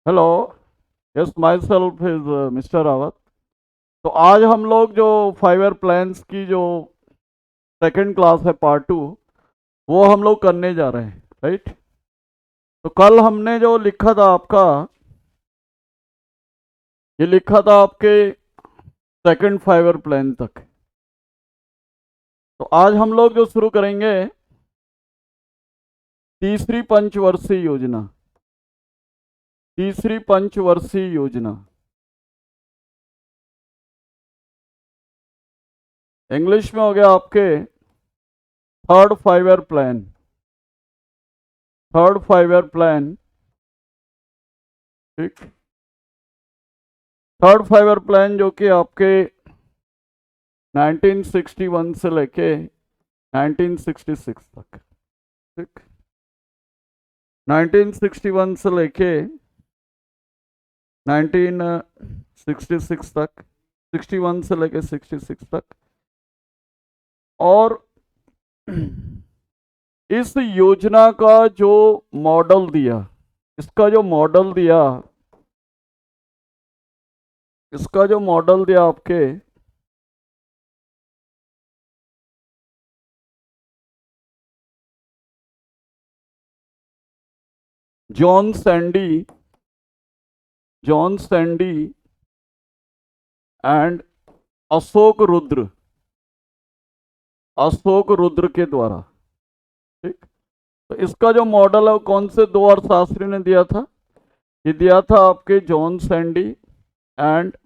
Hello. Yes, my self is mister Rawat. तो आज हम लोग जो 5 ईयर प्लान्स की जो सेकंड क्लास है, पार्ट 2, वो हम लोग करने जा रहे हैं, राइट। तो कल हमने जो लिखा था आपका, ये लिखा था आपके सेकंड 5 ईयर प्लान तक। तो आज हम लोग जो शुरू करेंगे, तीसरी पंचवर्षीय योजना। तीसरी पंचवर्षीय योजना इंग्लिश में हो गया आपके third 5 year plan. Third 5 year plan, ठीक। थर्ड 5 ईयर प्लान जो कि आपके 1961 से लेके 1966 तक, ठीक। 1961 से लेके 1966 तक, 61 से लेके 66 तक। और इस योजना का जो मॉडल दिया, इसका जो मॉडल दिया, इसका जो मॉडल दिया आपके John Sandy, John Sandy and Ashok Rudra, Ashok Rudra के द्वारा, ठीक। तो इसका जो मॉडल है वो कौन से दो अर्थशास्त्री ने दिया था? ये दिया था आपके John Sandy and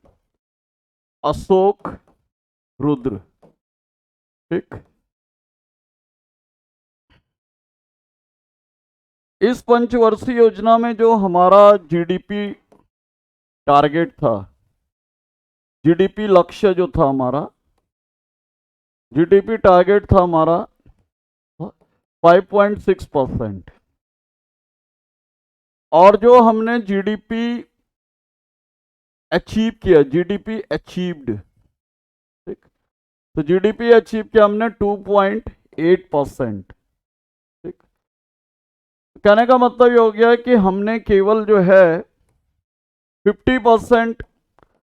Ashok Rudra, ठीक। इस पंचवर्षीय योजना में जो हमारा जीडीपी टारगेट था, जीडीपी लक्ष्य जो था हमारा, जीडीपी टारगेट था हमारा 5.6%। और जो हमने जीडीपी अचीव किया, जीडीपी अचीव्ड, ठीक। तो जीडीपी अचीव किया हमने 2.8%, ठीक। कहने का मतलब ये हो गया कि हमने केवल जो है 50%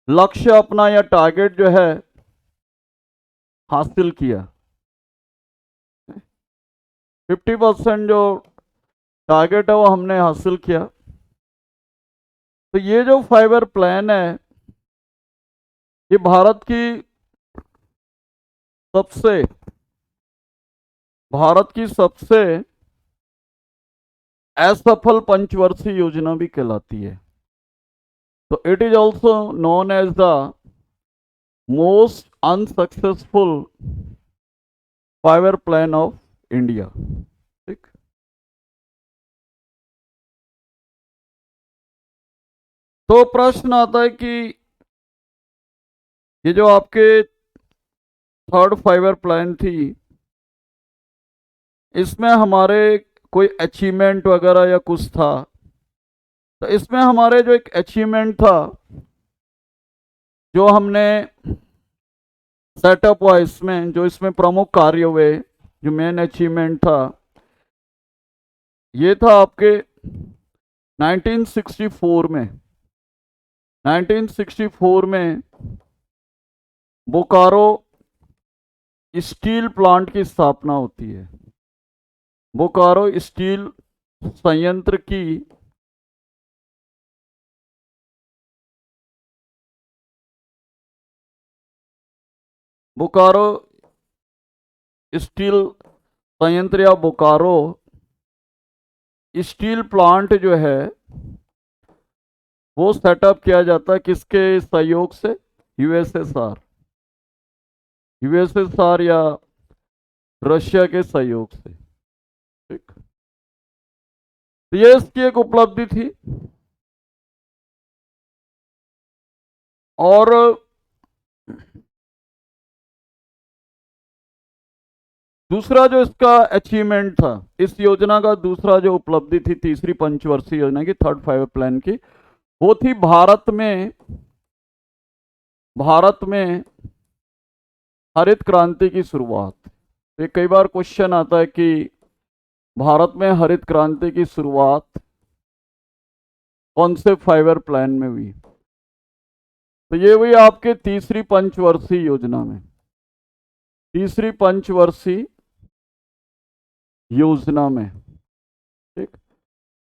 लक्ष्य अपना या टारगेट जो है हासिल किया। 50% जो टारगेट है वो हमने हासिल किया। तो ये जो 5 ईयर प्लान है, ये सबसे भारत की सबसे असफल पंचवर्षीय योजना भी कहलाती है। तो it is also known as the most unsuccessful 5 year plan of India, ठीक। तो प्रश्न आता है कि ये जो आपके थर्ड 5 ईयर प्लान थी, इसमें हमारे कोई अचीवमेंट वगैरह या कुछ था? तो इसमें हमारे जो एक अचीवमेंट था, जो हमने सेटअप हुआ, इसमें जो इसमें प्रमुख कार्य हुए, जो मेन अचीवमेंट था, ये था आपके 1964 में, 1964 में बोकारो स्टील प्लांट की स्थापना होती है। बोकारो स्टील संयंत्र की बोकारो स्टील संयंत्र या बोकारो स्टील प्लांट जो है वो सेटअप किया जाता है किसके सहयोग से? यूएसएसआर, यूएसएसआर या रशिया के सहयोग से, ठीक। तो ये इसकी एक उपलब्धि थी। और दूसरा जो इसका अचीवमेंट था, इस योजना का दूसरा जो उपलब्धि थी तीसरी पंचवर्षीय योजना की, थर्ड 5 ईयर प्लान की, वो थी भारत में हरित क्रांति की शुरुआत। तो कई बार क्वेश्चन आता है कि भारत में हरित क्रांति की शुरुआत कौन से 5 ईयर प्लान में हुई? तो ये हुई आपके तीसरी पंचवर्षीय योजना में, तीसरी पंचवर्षीय योजना में। ठीक,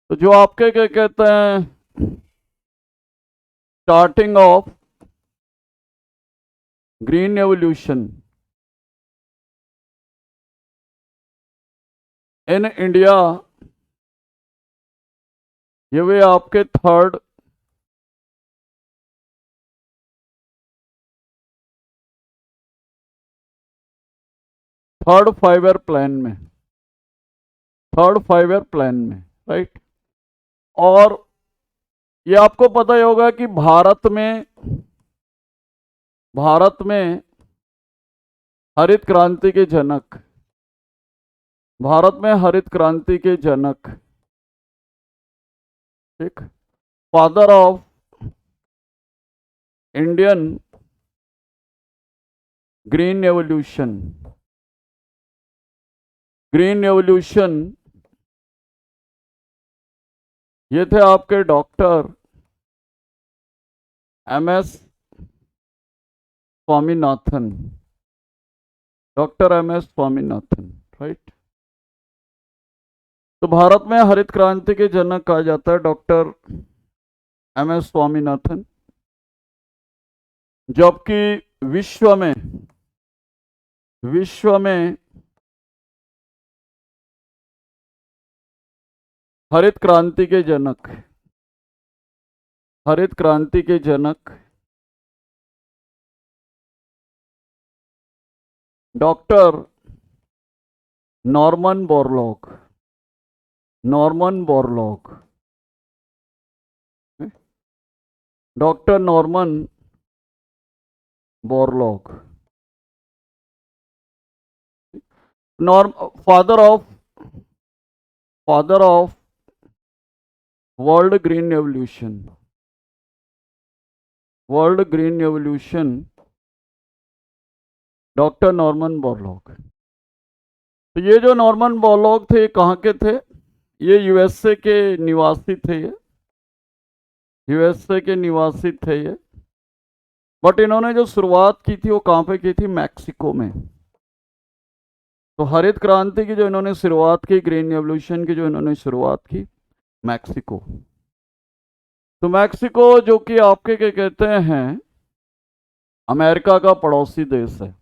तो जो आपके क्या कहते हैं, starting of green evolution in India, ये हुए आपके थर्ड थर्ड 5 ईयर प्लान में, थर्ड 5 ईयर प्लान में, राइट। और ये आपको पता ही होगा कि भारत में हरित क्रांति के जनक, भारत में हरित क्रांति के जनक, ठीक, father of Indian green evolution, green evolution, ये थे आपके doctor MS Swaminathan, doctor MS Swaminathan, right. तो भारत में हरित क्रांति के जनक कहा जाता है डॉक्टर एमएस स्वामीनाथन, जबकि विश्व में हरित क्रांति के जनक, हरित क्रांति के जनक doctor Norman Borlaug, Norman Borlaug, doctor Norman Borlaug, father of world green evolution, world green evolution, doctor Norman Borlaug. तो ये जो नॉर्मन बोरलॉग थे, कहाँ के थे? ये यूएसए के निवासी थे, ये यूएसए के निवासी थे ये, बट इन्होंने जो शुरुआत की थी वो कहाँ पे की थी? मैक्सिको में। तो हरित क्रांति की जो इन्होंने शुरुआत की, ग्रीन एवोल्यूशन की जो इन्होंने शुरुआत की, मैक्सिको। तो मैक्सिको जो कि आपके क्या कहते हैं, अमेरिका का पड़ोसी देश है,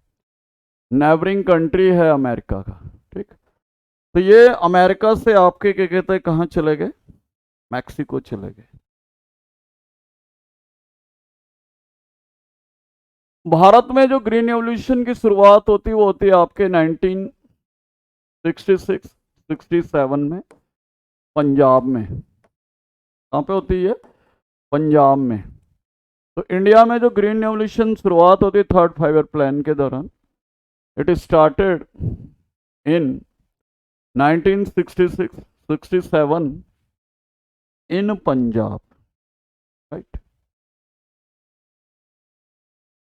नेबरिंग कंट्री है अमेरिका का, ठीक। तो ये अमेरिका से आपके क्या कहते हैं कहाँ चले गए? मैक्सिको चले गए। भारत में जो ग्रीन एवोल्यूशन की शुरुआत होती है वो होती है आपके 1966-67 में, पंजाब में। कहाँ पे होती है? पंजाब में। तो इंडिया में जो ग्रीन एवोल्यूशन शुरुआत होती है थर्ड 5 ईयर प्लान के दौरान, it is started in 1966-67 in Punjab, right.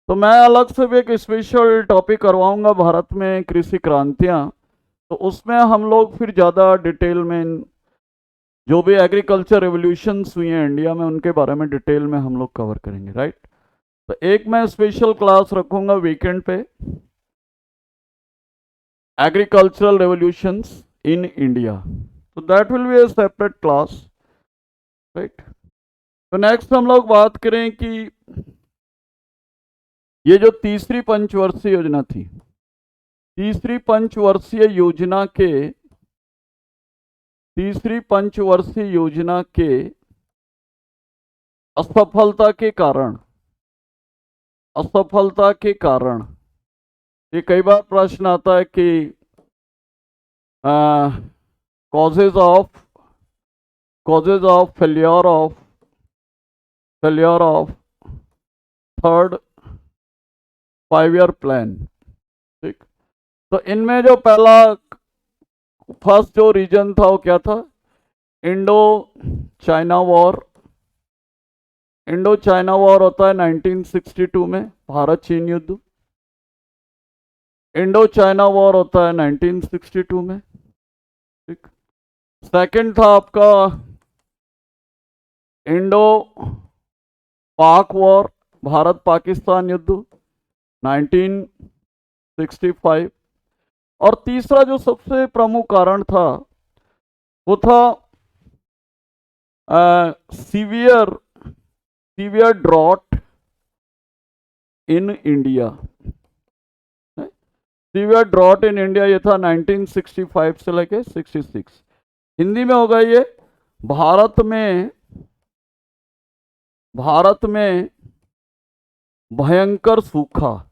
तो मैं अलग से भी एक स्पेशल टॉपिक करवाऊंगा भारत में कृषि क्रांतियां, तो उसमें हम लोग फिर ज़्यादा डिटेल में जो भी एग्रीकल्चर रेवोल्यूशंस हुई हैं इंडिया में उनके बारे में डिटेल में हम लोग कवर करेंगे, राइट। तो एक मैं स्पेशल क्लास रखूंगा वीकेंड पे, एग्रीकल्चरल रेवोल्यूशंस इन इंडिया, तो that will be A separate class, right. तो नेक्स्ट हम लोग बात करें कि ये जो तीसरी पंचवर्षीय योजना थी, तीसरी पंचवर्षीय योजना के, तीसरी पंचवर्षीय योजना के असफलता के कारण, असफलता के कारण, ये कई बार प्रश्न आता है कि causes of failure of third 5 year plan, ठीक। तो इनमें जो पहला फर्स्ट जो रीजन था वो क्या था? Indo China war. Indo China war होता है 1962 में, भारत चीन युद्ध। इंडो चाइना वॉर होता है 1962 में, ठीक। सेकंड था आपका इंडो पाक वॉर, भारत पाकिस्तान युद्ध 1965। और तीसरा जो सबसे प्रमुख कारण था वो था severe severe drought in India. Severe drought in India ये था 1965 से लेके 66। हिंदी में होगा ये भारत में भयंकर सूखा।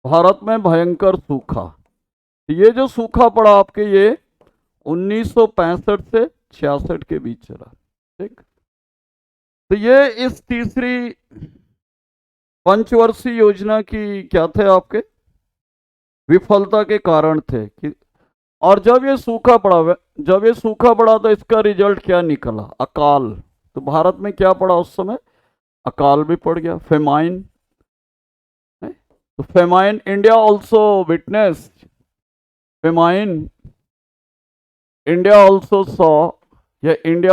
भारत में भयंकर सूखा। ये जो सूखा पड़ा आपके ये 1965 से 66 के बीच चला। ठीक, तो ये इस तीसरी पंचवर्षीय योजना की क्या थे आपके विफलता के कारण थे कि, और जब ये सूखा पड़ा तो इसका रिजल्ट क्या निकला? अकाल। तो भारत में क्या पड़ा उस समय? अकाल भी पड़ गया, फेमाइन। तो famine India also witnessed famine. India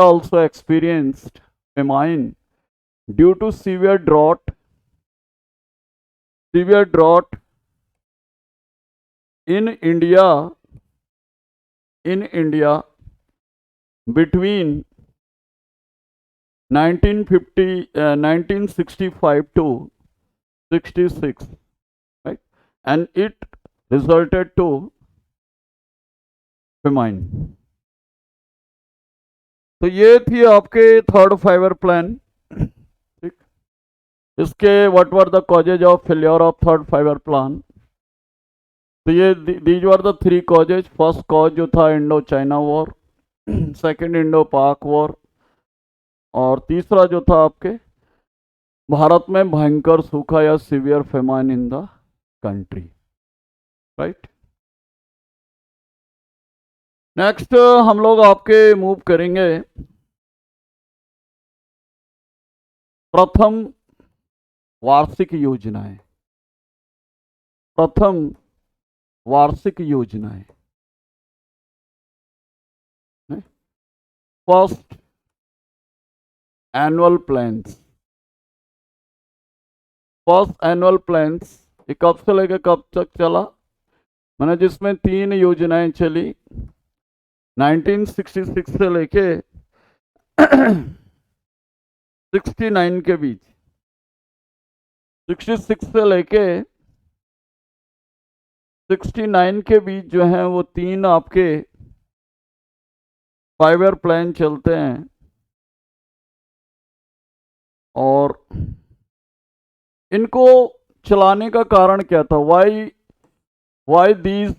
also experienced famine due to severe drought in India between 1965 to 66, right? And it resulted to famine. तो ये थी आपके थर्ड फाइवर प्लान। ठीक, इसके what were the causes of failure of third five year plan? तो ये these were the three causes. First cause जो था Indo China war, second Indo Pak war, और तीसरा जो था आपके भारत में भयंकर सूखा या severe famine in the country, right. Next हम लोग आपके मूव करेंगे प्रथम वार्षिक योजनाएं। प्रथम वार्षिक योजनाएं, first annual plans. First annual plans ये कब से लेकर कब तक चला? मैंने जिसमें 3 योजनाएं चली 1966 से लेके 69 के बीच। 66 से लेके 69 के बीच जो है वो 3 आपके 5 ईयर प्लान चलते हैं। और इनको चलाने का कारण क्या था? Why these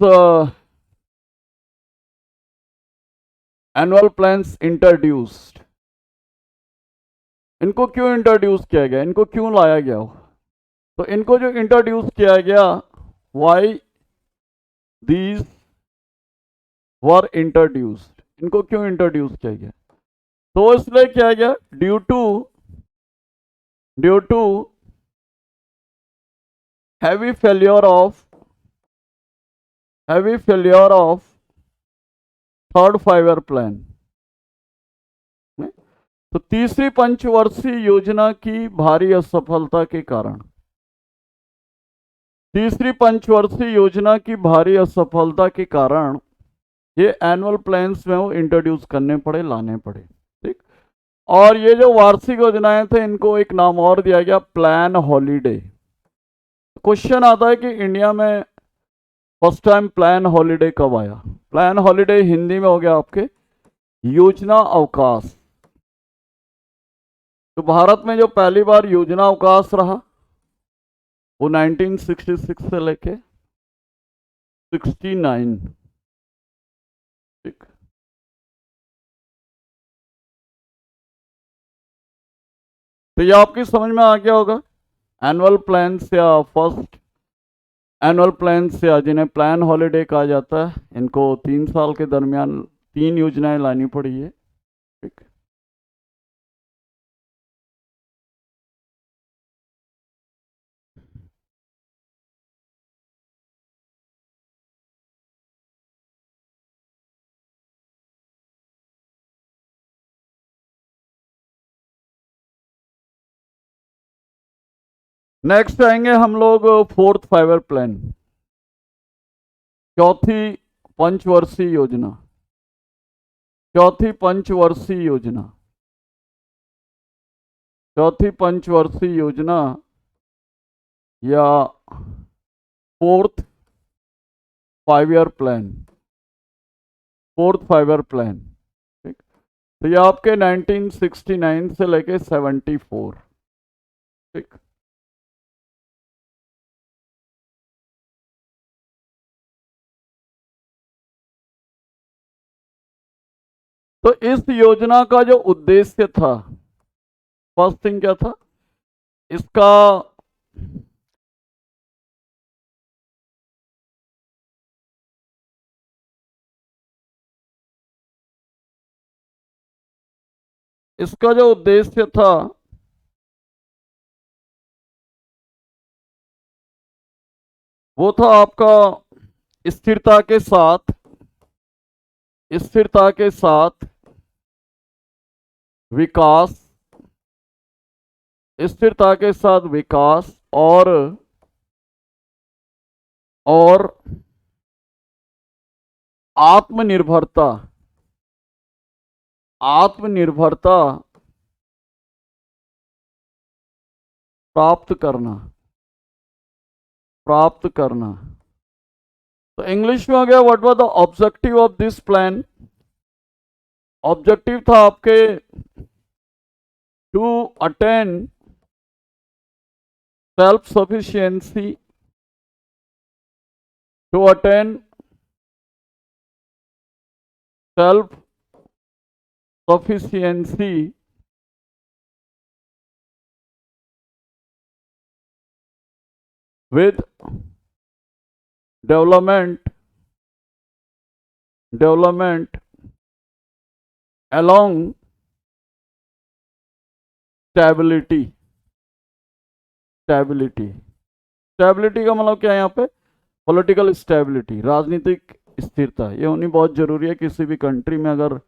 annual plans introduced? इनको क्यों इंट्रोड्यूस किया गया, इनको क्यों लाया गया? तो इनको जो इंट्रोड्यूस किया गया, वाई दीज वर इंट्रोड्यूस्ड, इनको क्यों इंट्रोड्यूस किया गया? तो इसलिए किया गया due to heavy failure of third 5 year plan. तो तीसरी पंचवर्षीय योजना की भारी असफलता के कारण, ये एनुअल प्लान्स में वो इंट्रोड्यूस करने पड़े, लाने पड़े। ठीक, और ये जो वार्षिक योजनाएं थे इनको एक नाम और दिया गया, प्लान हॉलीडे। क्वेश्चन आता है कि इंडिया में फर्स्ट टाइम प्लान हॉलीडे कब आया? प्लान हॉलीडे हिंदी में हो गया आपके योजना अवकाश। तो भारत में जो पहली बार योजना अवकाश रहा वो 1966 से लेके 69। ठीक, तो ये आपकी समझ में आ गया होगा। एनुअल प्लान्स या फर्स्ट एनुअल प्लान्स या जिन्हें प्लान हॉलीडे कहा जाता है, इनको 3 साल के दरमियान 3 योजनाएं लानी पड़ी है। ठीक, नेक्स्ट आएंगे हम लोग फोर्थ फाइव ईयर प्लान, चौथी पंचवर्षीय योजना। चौथी पंचवर्षीय योजना, चौथी पंचवर्षीय योजना या fourth five year plan, fourth five year plan. ठीक, तो ये आपके 1969 से लेके 74। ठीक, तो इस योजना का जो उद्देश्य था, फर्स्ट थिंग क्या था इसका, इसका जो उद्देश्य था वो था आपका स्थिरता के साथ, स्थिरता के साथ विकास, स्थिरता के साथ विकास और आत्मनिर्भरता, आत्मनिर्भरता प्राप्त करना, प्राप्त करना। तो इंग्लिश में हो गया what was the objective of this plan. Objective था आपके to attain self sufficiency, to attain self sufficiency with development along stability, stability, stability का मतलब क्या है यहाँ पे, पॉलिटिकल स्टेबिलिटी, राजनीतिक स्थिरता। ये होनी बहुत जरूरी है किसी भी कंट्री में, अगर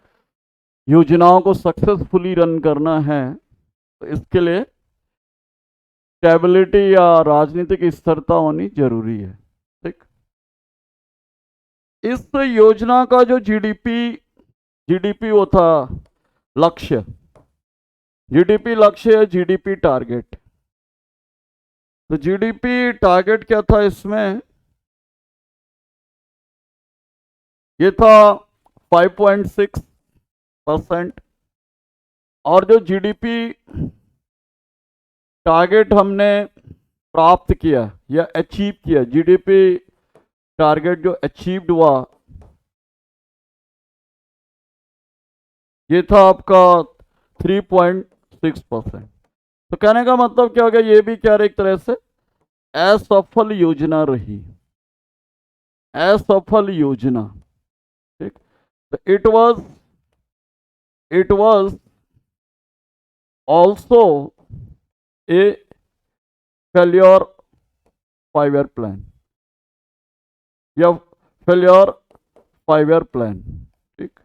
योजनाओं को सक्सेसफुली रन करना है तो इसके लिए स्टेबिलिटी या राजनीतिक स्थिरता होनी जरूरी है। ठीक, इस योजना का जो जीडीपी, जीडीपी वो था लक्ष्य, जीडीपी लक्ष्य है, जीडीपी टारगेट। तो जीडीपी टारगेट क्या था इसमें, ये था 5.6%। और जो जीडीपी टारगेट हमने प्राप्त किया या अचीव किया, जीडीपी टारगेट जो अचीव्ड हुआ ये था आपका 3.6%। तो कहने का मतलब क्या हो गया, ये भी क्या एक तरह से असफल योजना रही, असफल योजना। ठीक, तो it was also a failure five year plan या फेल्योर फाइव ईयर प्लान। ठीक,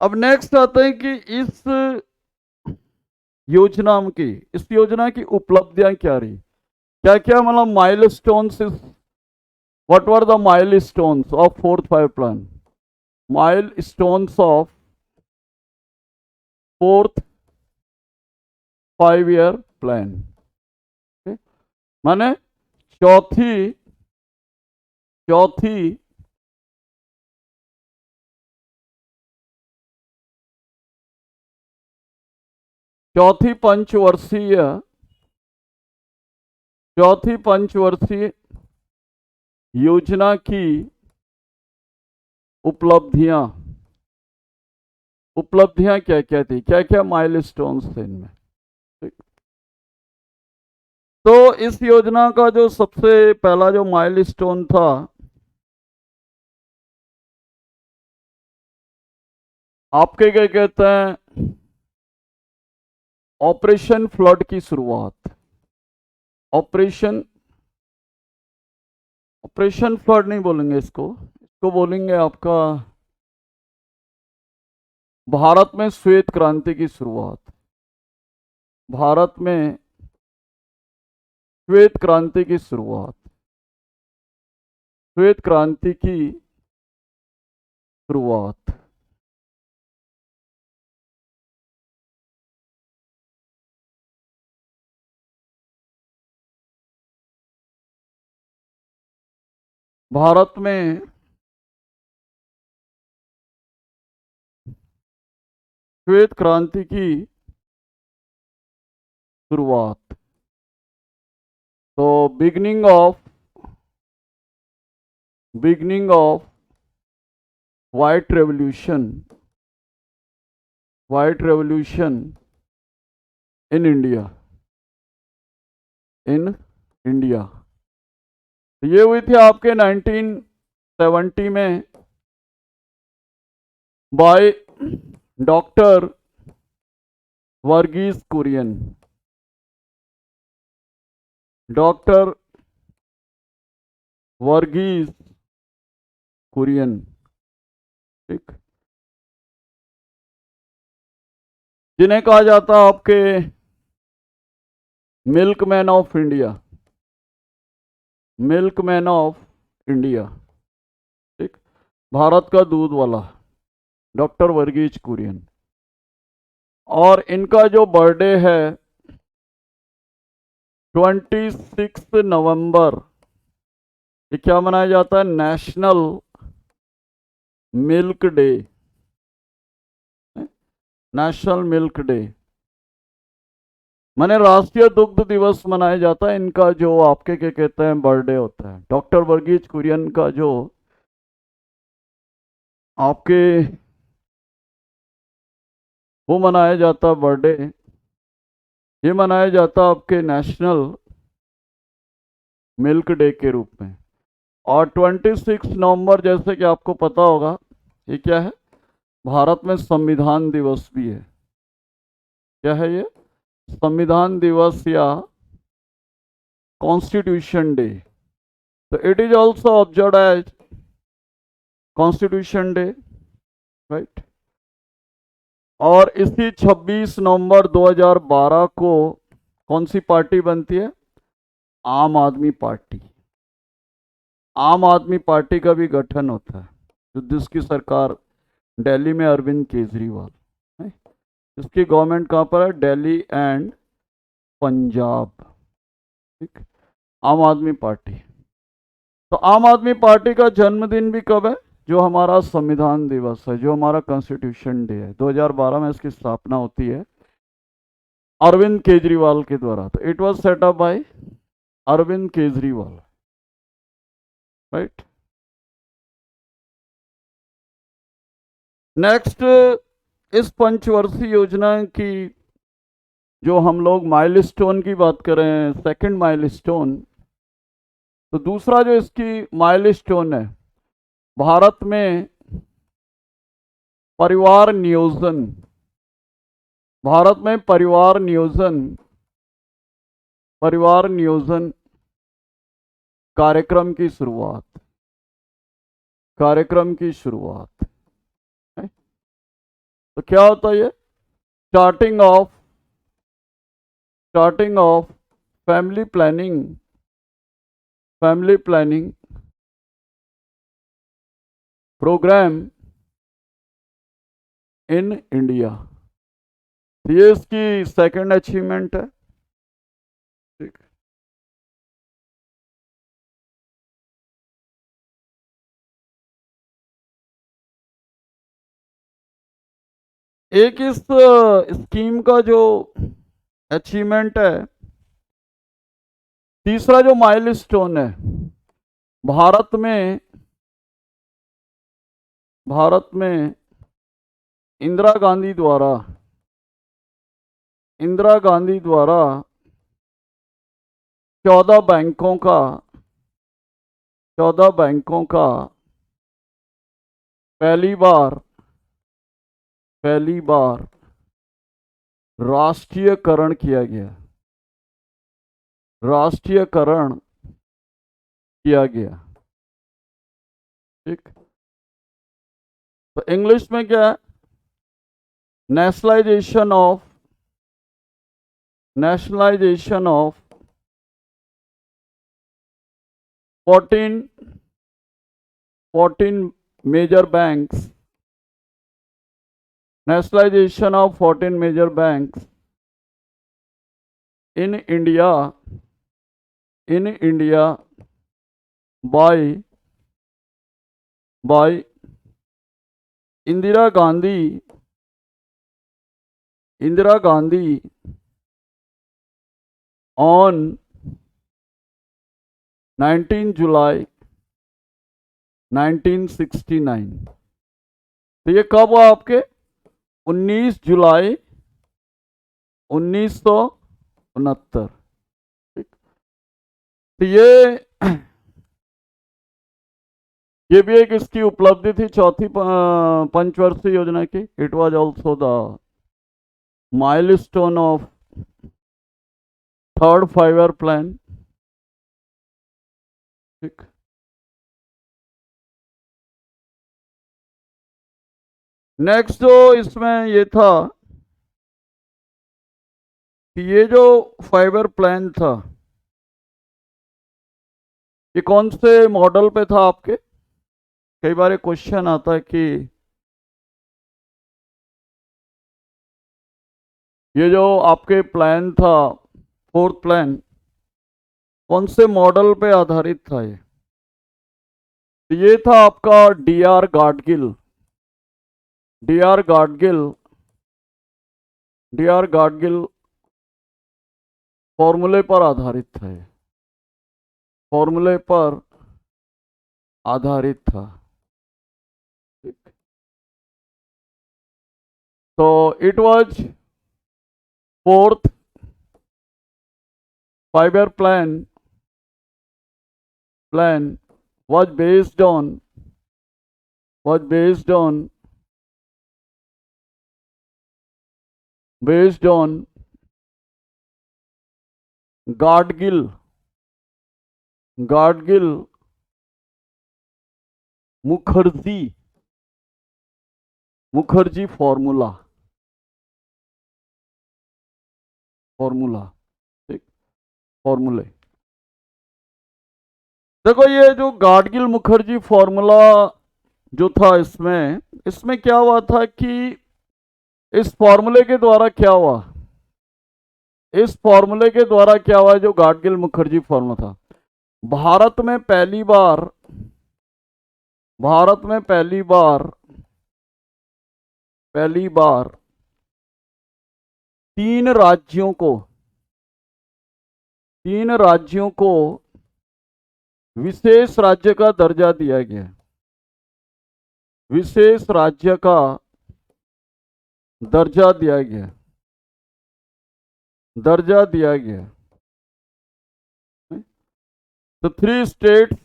अब नेक्स्ट आते हैं कि इस योजना की, इस योजना की उपलब्धियां क्या रही, क्या क्या मतलब milestones, what were the milestones of fourth five plan, milestones of fourth five year plan. माने चौथी चौथी चौथी पंचवर्षीय, चौथी पंचवर्षीय योजना की उपलब्धियां, उपलब्धियां क्या क्या थी, क्या क्या माइलस्टोन्स थे इनमें। तो इस योजना का जो सबसे पहला जो माइलस्टोन था आपके क्या कहते हैं, ऑपरेशन फ्लड की शुरुआत। ऑपरेशन, ऑपरेशन फ्लड नहीं बोलेंगे इसको, इसको बोलेंगे आपका भारत में श्वेत क्रांति की शुरुआत। भारत में श्वेत क्रांति की शुरुआत, श्वेत क्रांति की शुरुआत। भारत में श्वेत क्रांति की शुरुआत, तो beginning of white revolution in India, ये हुई थी आपके 1970 में by doctor Verghese Kurien. Doctor Verghese Kurien, ठीक, जिन्हें कहा जाता आपके milkman of India, milkman of India, ठीक, भारत का दूध वाला डॉक्टर वर्गीस कुरियन। और इनका जो बर्थडे है 26 नवंबर, ये क्या मनाया जाता है? National milk day, national milk day माने राष्ट्रीय दुग्ध दिवस मनाया जाता है। इनका जो आपके क्या कहते हैं बर्थडे होता है, डॉक्टर वर्गीस कुरियन का जो आपके वो मनाया जाता बर्थडे, ये मनाया जाता आपके नेशनल मिल्क डे के रूप में। और 26 नवंबर जैसे कि आपको पता होगा, ये क्या है? भारत में संविधान दिवस भी है। क्या है ये? संविधान दिवस या कॉन्स्टिट्यूशन डे। तो it is also observe as constitution day, right. और इसी 26 नवंबर 2012 को कौन सी पार्टी बनती है? आम आदमी पार्टी। आम आदमी पार्टी का भी गठन होता है, जो जिसकी सरकार दिल्ली में अरविंद केजरीवाल है। इसकी गवर्नमेंट कहाँ पर है? दिल्ली एंड पंजाब, ठीक। आम आदमी पार्टी। तो आम आदमी पार्टी का जन्मदिन भी कब है? जो हमारा संविधान दिवस है, जो हमारा कॉन्स्टिट्यूशन डे है, 2012 में इसकी स्थापना होती है अरविंद केजरीवाल के द्वारा। तो it was set up by Arvind Kejriwal, right. Next, इस पंचवर्षीय योजना की जो हम लोग माइलस्टोन की बात कर रहे हैं, सेकंड माइलस्टोन, तो दूसरा जो इसकी माइलस्टोन है, भारत में परिवार नियोजन, भारत में परिवार नियोजन कार्यक्रम की शुरुआत, है? तो क्या होता है ये? Starting of family planning programme in India. ये इसकी सेकंड अचीवमेंट है, ठीक। एक इस स्कीम का जो अचीवमेंट है, तीसरा जो माइलस्टोन है, भारत में इंदिरा गांधी द्वारा 14 बैंकों का पहली बार राष्ट्रीयकरण किया गया, ठीक। तो इंग्लिश में क्या है? Nationalisation of 14 major banks, nationalization of 14 major banks in India by Indira Gandhi on 19 July 1969। तो ये कब हुआ आपके? 19 जुलाई 1969। ठीक, तो ये भी एक इसकी उपलब्धि थी चौथी पंचवर्षीय योजना की। It was also the milestone of third 5 year plan. ठीक, नेक्स्ट जो इसमें ये था कि ये जो 5 ईयर प्लान था ये कौन से मॉडल पे था आपके? कई बार क्वेश्चन आता है कि ये जो आपके प्लान था 4th प्लान कौन से मॉडल पे आधारित था? ये था आपका डीआर गाडगिल फॉर्मूले पर आधारित था। फॉर्मूले पर आधारित था। तो it was 4th 5 year plan was based on Gadgil Mukherjee formula. ठीक, फॉर्मूले। देखो ये जो गाडगिल मुखर्जी फॉर्मूला जो था इसमें क्या हुआ था कि इस फॉर्मूले के द्वारा क्या हुआ? जो गाडगिल मुखर्जी फॉर्मूला था, भारत में पहली बार 3 राज्यों को विशेष राज्य का दर्जा दिया गया। तो 3 states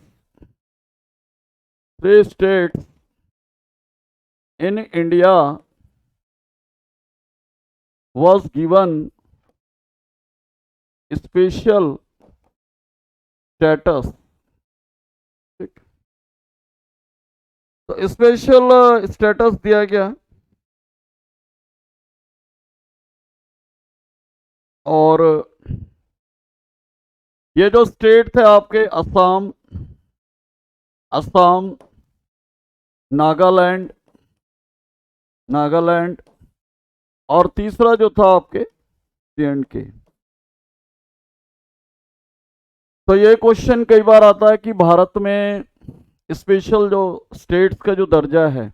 in India was given special status। तो स्पेशल स्टेटस दिया गया और ये जो स्टेट थे आपके असम, नागालैंड और तीसरा जो था आपके J&K। तो ये क्वेश्चन कई बार आता है कि भारत में स्पेशल जो स्टेट्स का जो दर्जा है,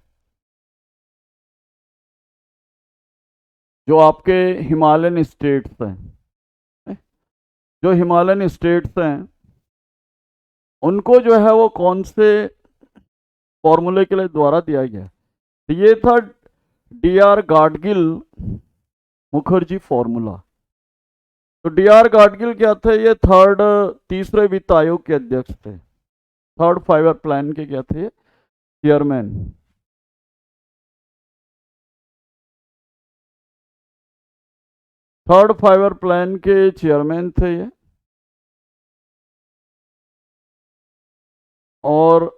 जो आपके हिमालयन स्टेट्स हैं, उनको जो है वो कौन से फॉर्मूले के लिए द्वारा दिया गया? तो ये था डीआर गाडगिल मुखर्जी फॉर्मूला। तो डीआर गाडगिल क्या थे? ये तीसरे वित्त आयोग के अध्यक्ष थे। थर्ड 5 ईयर प्लान के क्या थे? चेयरमैन। थर्ड 5 ईयर प्लान के चेयरमैन थे ये। और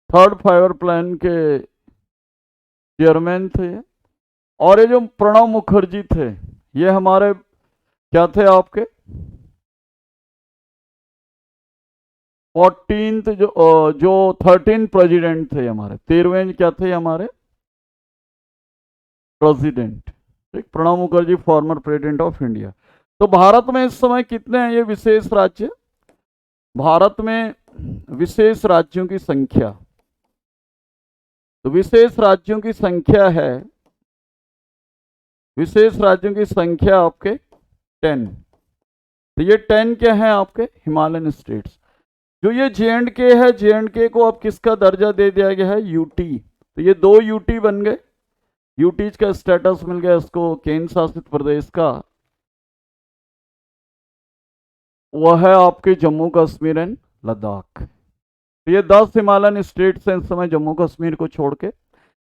थर्ड 5 ईयर प्लान के चेयरमैन थे ये। और ये जो प्रणब मुखर्जी थे ये हमारे क्या थे आपके? 14th जो 13 प्रेसिडेंट थे हमारे, 13वें क्या थे हमारे प्रेसिडेंट, ठीक, Pranab Mukherjee former president of India. तो भारत में इस समय कितने हैं ये विशेष राज्य? भारत में विशेष राज्यों की संख्या, तो विशेष राज्यों की संख्या है, विशेष राज्यों की संख्या आपके 10। तो ये 10 क्या है आपके हिमालयन स्टेट्स। जो ये जे है, जे को अब किसका दर्जा दे दिया गया है? यूटी। तो ये 2 यूटी बन गए, यूटीज का स्टेटस मिल गया इसको केंद्र शासित प्रदेश का। वह है आपके जम्मू कश्मीर एंड लद्दाख। तो ये 10 हिमालयन स्टेट्स हैं इस समय जम्मू कश्मीर को छोड़ के।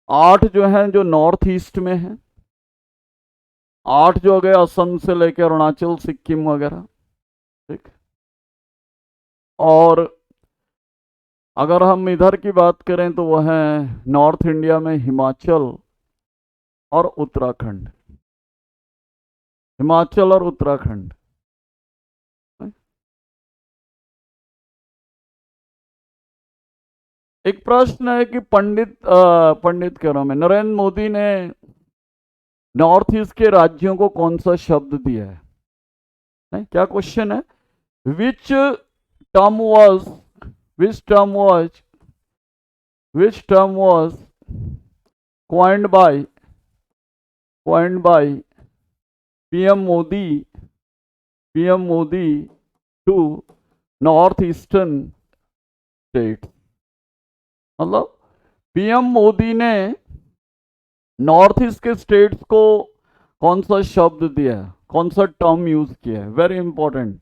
8 जो हैं जो नॉर्थ ईस्ट में हैं, 8 जो हो गए असम से लेकर अरुणाचल सिक्किम वगैरह, ठीक। और अगर हम इधर की बात करें तो वह है नॉर्थ इंडिया में हिमाचल और उत्तराखंड, हिमाचल और उत्तराखंड। एक प्रश्न है कि पंडित कह रहा हूं मैं, नरेंद्र मोदी ने नॉर्थ ईस्ट के राज्यों को कौन सा शब्द दिया है? नहीं? क्या क्वेश्चन है? Which term was which term was which term was coined by PM Modi to north eastern state. मतलब पीएम मोदी ने नॉर्थ ईस्ट के स्टेट्स को कौन सा शब्द दिया है, कौन सा टर्म यूज किया है? Very important.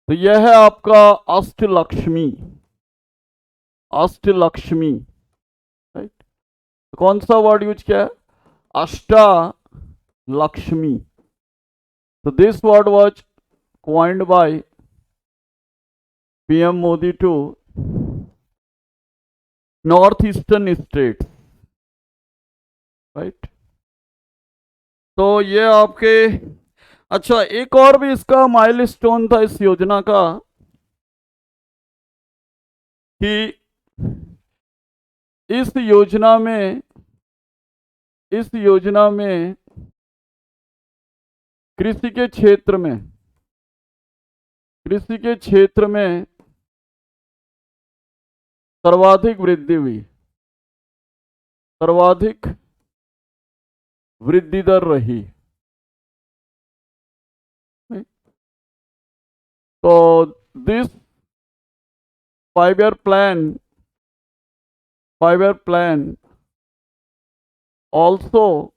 तो यह है आपका अष्टलक्ष्मी, अष्टलक्ष्मी, राइट। तो कौन सा वर्ड यूज किया है? अष्टा लक्ष्मी। तो this word was coined by PM Modi to north eastern states, right. तो ये आपके, अच्छा एक और भी इसका माइलस्टोन था इस योजना का कि इस योजना में कृषि के क्षेत्र में सर्वाधिक वृद्धि हुई, सर्वाधिक वृद्धि दर रही। तो this 5-year plan also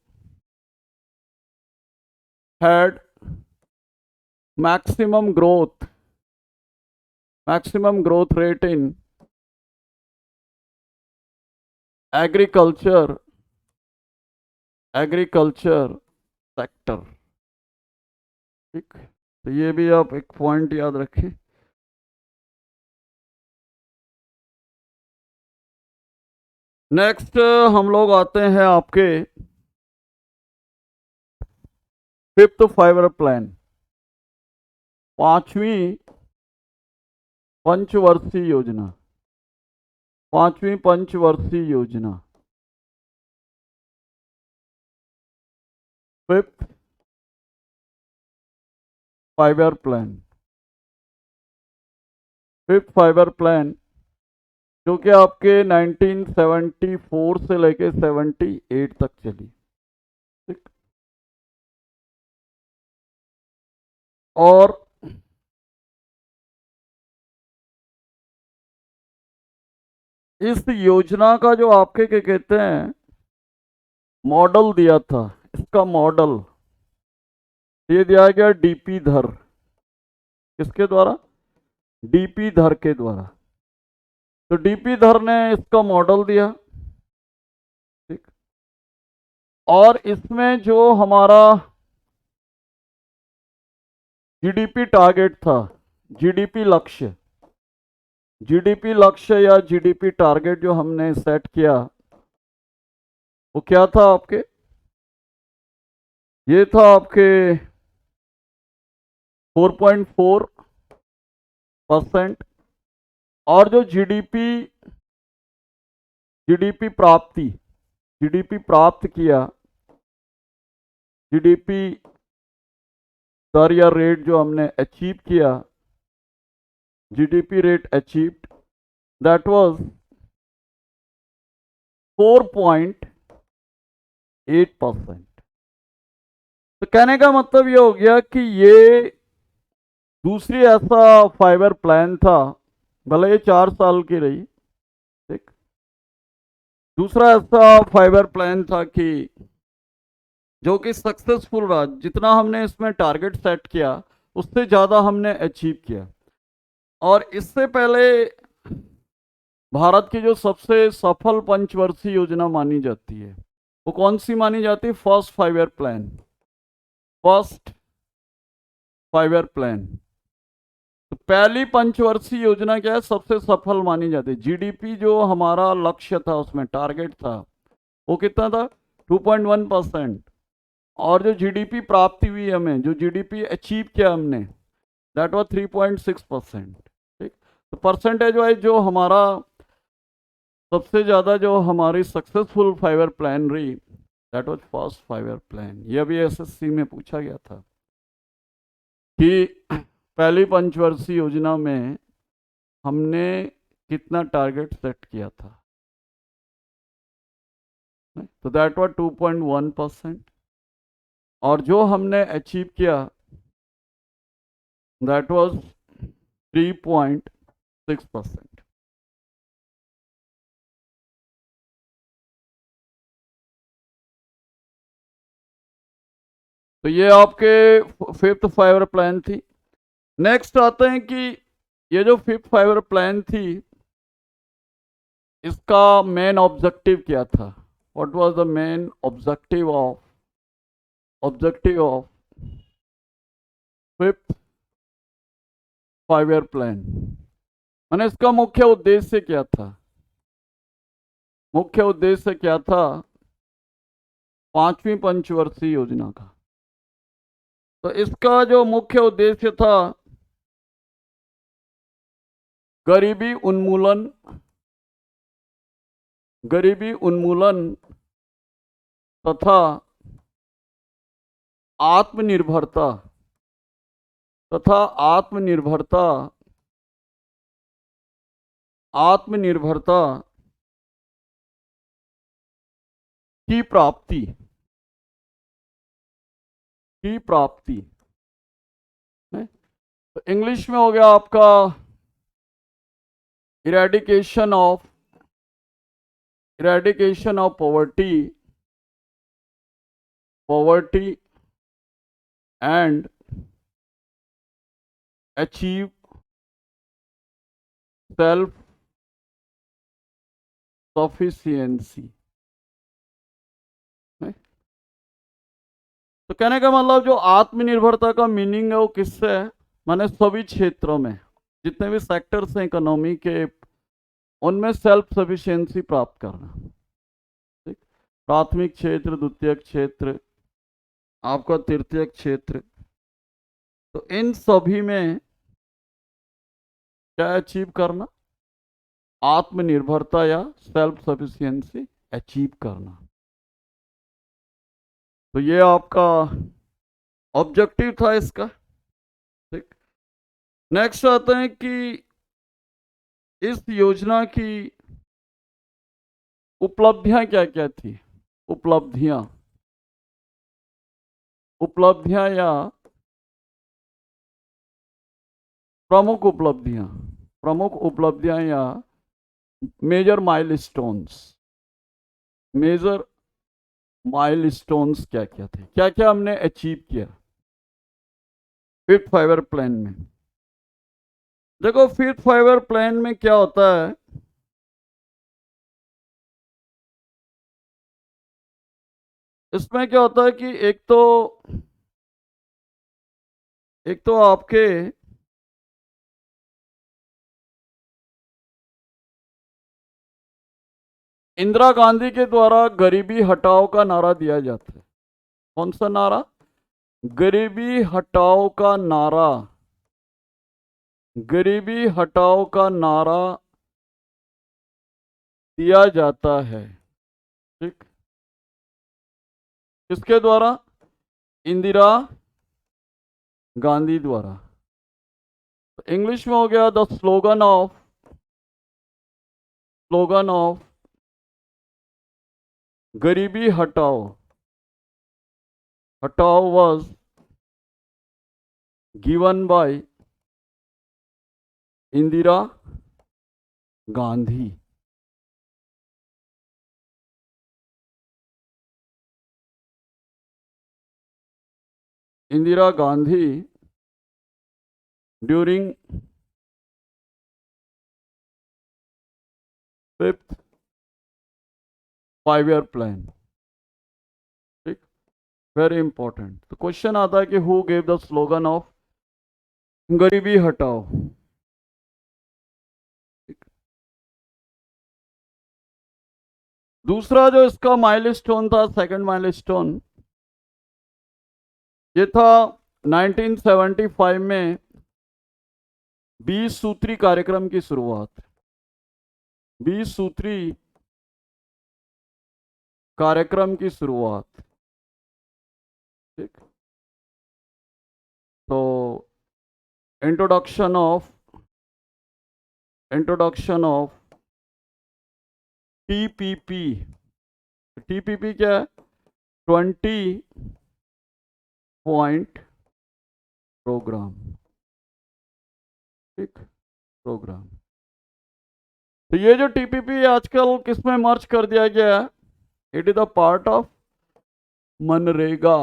had maximum growth rate in agriculture sector, ठीक। तो ये भी आप एक पॉइंट याद रखें। नेक्स्ट हम लोग आते हैं आपके 5th 5-year प्लान, 5वीं पंचवर्षीय योजना, 5वीं पंचवर्षीय योजना, 5th 5-year plan. 5th 5-year plan जो कि आपके 1974 से लेके 78 तक चली, ठीक। और इस योजना का जो आपके क्या कहते हैं मॉडल दिया था, इसका मॉडल ये दिया गया डीपी धर, किसके द्वारा? डीपी धर के द्वारा। तो डीपी धर ने इसका मॉडल दिया, ठीक। और इसमें जो हमारा जीडीपी टारगेट था, जीडीपी लक्ष्य या जीडीपी टारगेट जो हमने सेट किया वो क्या था आपके? ये था आपके 4.4% और जो जीडीपी प्राप्त किया, जीडीपी दर या रेट जो हमने अचीव किया, GDP rate achieved, that was 4.8%। तो कहने का मतलब ये हो गया कि ये दूसरी ऐसा 5 ईयर प्लान था, भले ये 4 साल की रही, ठीक, दूसरा ऐसा 5 ईयर प्लान था कि जो कि सक्सेसफुल रहा। जितना हमने इसमें टारगेट सेट किया उससे ज़्यादा हमने अचीव किया। और इससे पहले भारत की जो सबसे सफल पंचवर्षीय योजना मानी जाती है वो कौन सी मानी जाती है? First 5 year plan. First 5 year plan. तो पहली पंचवर्षीय योजना क्या है, सबसे सफल मानी जाती है। जीडीपी जो हमारा लक्ष्य था, उसमें टारगेट था, वो कितना था? 2.1%। और जो जीडीपी प्राप्ति हुई हमें, जो जीडीपी अचीव किया हमने, दैट वाज 3.6%। ठीक, तो परसेंटेज वाइज जो हमारा सबसे ज़्यादा जो हमारी सक्सेसफुल 5 ईयर प्लान रही, that was first 5 year plan. यह भी एसएससी में पूछा गया था कि पहली पंचवर्षीय योजना में हमने कितना टारगेट सेट किया था। तो दैट वाज 2.1%। और जो हमने अचीव किया दैट वाज 3.6%। तो ये आपके फिफ्थ 5 ईयर प्लान थी। नेक्स्ट आते हैं कि ये जो फिफ्थ 5 ईयर प्लान थी, इसका मेन ऑब्जेक्टिव क्या था? What was the main objective of fifth 5 year plan? मैंने इसका मुख्य उद्देश्य क्या था? मुख्य उद्देश्य क्या था पांचवी पंचवर्षीय योजना का? तो इसका जो मुख्य उद्देश्य था, गरीबी उन्मूलन तथा आत्मनिर्भरता की प्राप्ति। तो इंग्लिश में हो गया आपका eradication of poverty and achieve self sufficiency. तो कहने का मतलब जो आत्मनिर्भरता का मीनिंग है वो किससे है? माने सभी क्षेत्रों में जितने भी सेक्टर्स हैं इकोनॉमी के, उनमें सेल्फ सफिशिएंसी प्राप्त करना। ठीक, प्राथमिक क्षेत्र, द्वितीयक क्षेत्र, आपका तृतीयक क्षेत्र, तो इन सभी में क्या अचीव करना? आत्मनिर्भरता या सेल्फ सफिशिएंसी अचीव करना। तो ये आपका ऑब्जेक्टिव था इसका। ठीक, नेक्स्ट आते हैं कि इस योजना की उपलब्धियां क्या क्या थी? उपलब्धियां या प्रमुख उपलब्धियां या मेजर माइलस्टोन्स क्या क्या थे? क्या क्या हमने अचीव किया फिफ्थ 5 ईयर प्लान में? देखो, फिफ्थ 5 ईयर प्लान में क्या होता है, इसमें क्या होता है कि एक तो आपके इंदिरा गांधी के द्वारा गरीबी हटाओ का नारा दिया जाता है। कौन सा नारा? गरीबी हटाओ का नारा गरीबी हटाओ का नारा दिया जाता है, ठीक, किसके द्वारा? इंदिरा गांधी द्वारा। इंग्लिश में हो गया द स्लोगन ऑफ गरीबी हटाओ, हटाओ was given by Indira Gandhi. Indira Gandhi during 5th 5-year plan, ठीक, वेरी इंपॉर्टेंट। तो क्वेश्चन आता है कि who gave the slogan of गरीबी हटाओ, ठीक? दूसरा जो इसका माइलस्टोन था, सेकंड माइलस्टोन, ये था 1975 में 20 सूत्री कार्यक्रम की शुरुआत। 20 सूत्री कार्यक्रम की शुरुआत, ठीक। तो इंट्रोडक्शन ऑफ टीपीपी। टीपीपी क्या है? 20 पॉइंट प्रोग्राम, ठीक, प्रोग्राम। तो ये जो टीपीपी आजकल किसमें मर्ज कर दिया गया है? It is the part of MNREGA.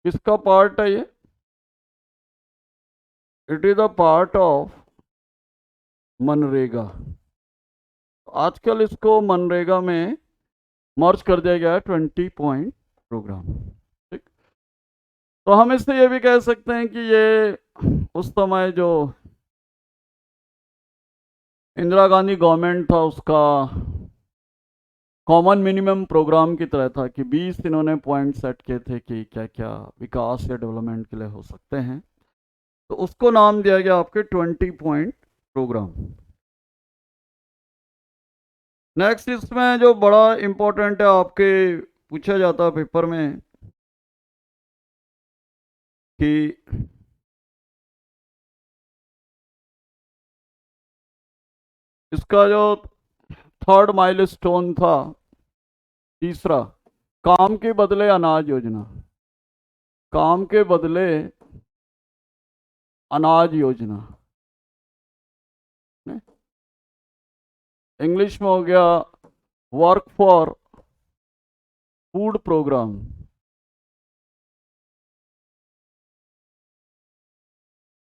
किसका पार्ट है ये? It is the part of MNREGA. आजकल इसको मनरेगा में मर्ज कर दिया गया है, 20 पॉइंट प्रोग्राम, ठीक। तो हम इससे ये भी कह सकते हैं कि ये उस समय जो इंदिरा गांधी गवर्नमेंट था उसका कॉमन मिनिमम प्रोग्राम की तरह था कि 20 इन्होंने पॉइंट सेट किए थे कि क्या क्या विकास या डेवलपमेंट के लिए हो सकते हैं। तो उसको नाम दिया गया आपके 20 पॉइंट प्रोग्राम। नेक्स्ट इसमें जो बड़ा इंपॉर्टेंट है, आपके पूछा जाता है पेपर में कि इसका जो थर्ड माइलस्टोन था, तीसरा, काम के बदले अनाज योजना। काम के बदले अनाज योजना, इंग्लिश में हो गया work for food programme.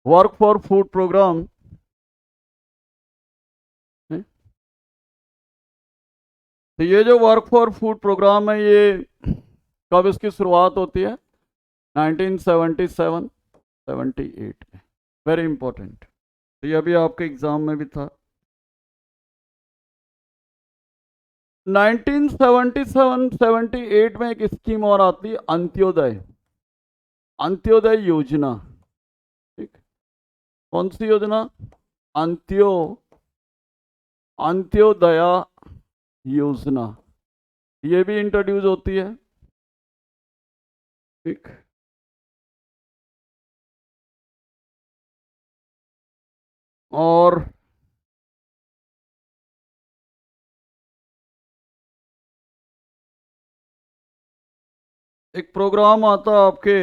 Work for food programme, तो ये जो वर्क फॉर फूड प्रोग्राम है, ये कब इसकी शुरुआत होती है? 1977 78 में। Very important. तो ये अभी आपके एग्जाम में भी था। 1977 78 में एक स्कीम और आती है, अंत्योदय, अंत्योदय योजना, ठीक। कौन सी योजना? अंत्योदया योजना, ये भी इंट्रोड्यूस होती है, ठीक। और एक प्रोग्राम आता है आपके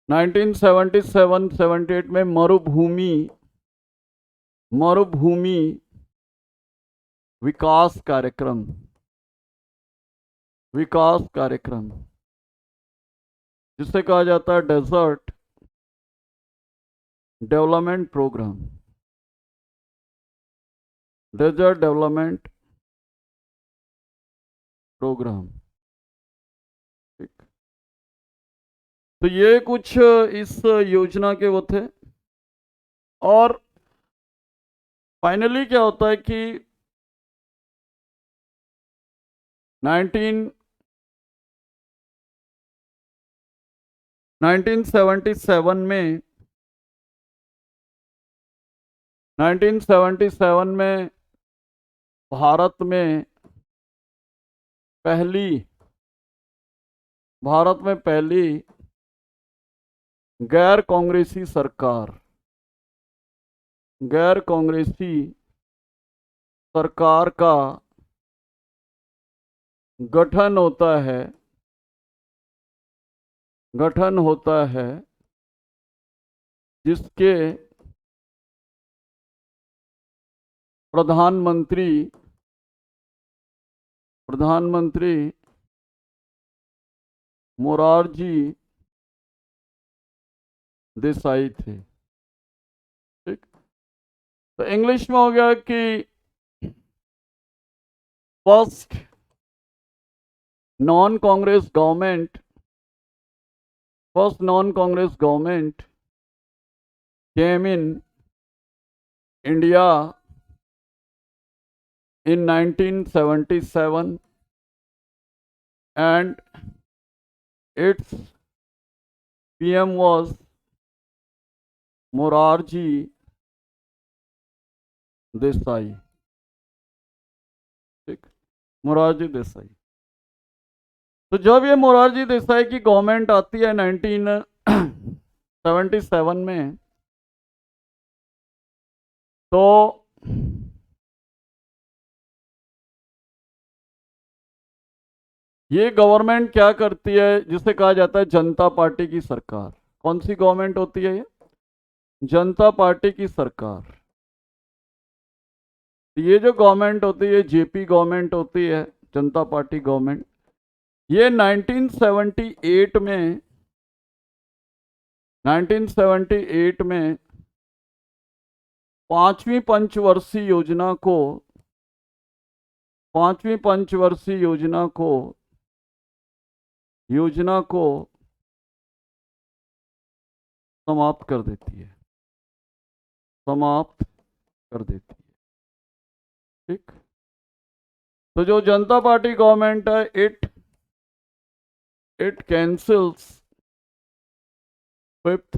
1977 78 में, मरुभूमि विकास कार्यक्रम, जिसे कहा जाता है desert development programme, desert development programme, ठीक। तो ये कुछ इस योजना के वो थे। और फाइनली क्या होता है कि 19 1977 में 1977 में भारत में पहली गैर कांग्रेसी सरकार का गठन होता है जिसके प्रधानमंत्री मोरारजी देसाई थे। ठीक, तो इंग्लिश में हो गया कि first non Congress government came in India in 1977 and its PM was Morarji Desai। ठीक, मोरारजी देसाई। तो जब ये मोरारजी देसाई की गवर्नमेंट आती है 1977 में, तो ये गवर्नमेंट क्या करती है, जिसे कहा जाता है जनता पार्टी की सरकार। कौन सी गवर्नमेंट होती है ये? जनता पार्टी की सरकार। ये जो गवर्नमेंट होती है जेपी गवर्नमेंट होती है, जनता पार्टी गवर्नमेंट। ये 1978 में पांचवी पंचवर्षीय योजना को समाप्त कर देती है। ठीक, तो जो जनता पार्टी गवर्नमेंट है, it cancels fifth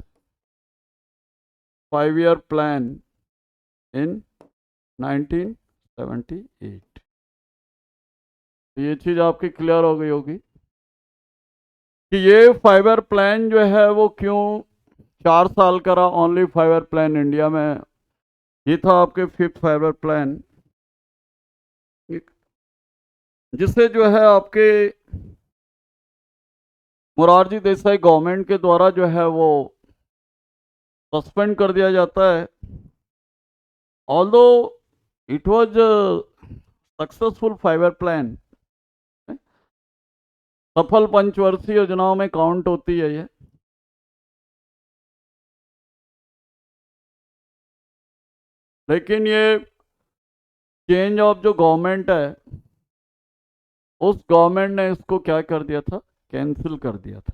5-year plan in 1978। ये चीज आपकी क्लियर हो गई होगी कि ये 5-year प्लान जो है वो क्यों 4 साल का रहा। ओनली 5-year प्लान इंडिया में ये था आपके 5th 5-year प्लान, जिससे जो है आपके मोरारजी देसाई गवर्नमेंट के द्वारा जो है वो सस्पेंड कर दिया जाता है। Although it was successful 5-year plan, सफल पंचवर्षीय योजनाओं में काउंट होती है ये। लेकिन ये चेंज ऑफ जो गवर्नमेंट है, उस गवर्नमेंट ने इसको क्या कर दिया था, कैंसिल कर दिया था।